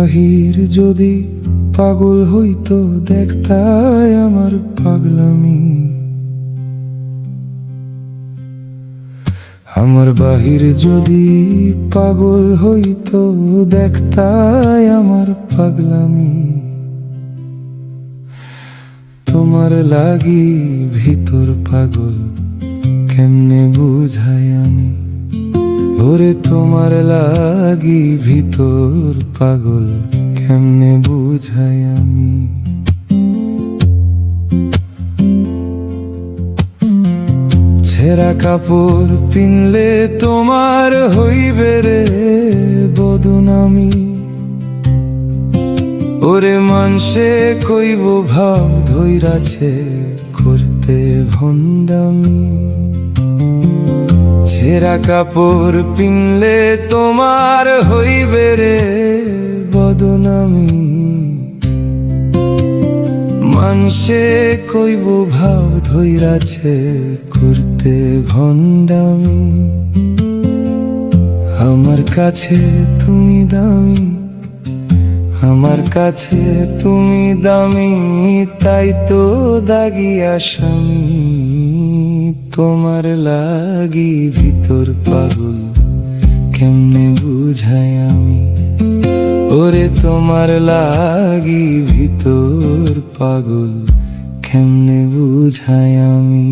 বাহির যদি পাগল হইতো দেখতাই আমার পাগলামি। আমার বাহির যদি পাগল হইতো দেখতাই আমার পাগলামি। তোমার লাগি ভিতর পাগল কেমনে বুঝাই আমি। ওরে তোমার লাগি ভিতর পাগল কেমনে বুঝাই আমি। ছেঁড়া কাপড় পিনলে তোমার হইবে রে বদনামি। ওরে মানসে কইব ভাব ধইরাছে করতে ভন্ডামি। ছেঁড়া কাপড় পিনলে তোমার হইবে রে বদনামি। মানসে কইব ভাব ধইরাছে করতে ভন্ডামি। আমার কাছে তুমি দামি, আমার কাছে তুমি দামি, তাই তো দাগি আসামি। তোমার লাগি ভিতর পাগল কেমনে বুঝাই আমি। ওরে তোমার লাগি ভিতর পাগল কেমনে বুঝাই আমি।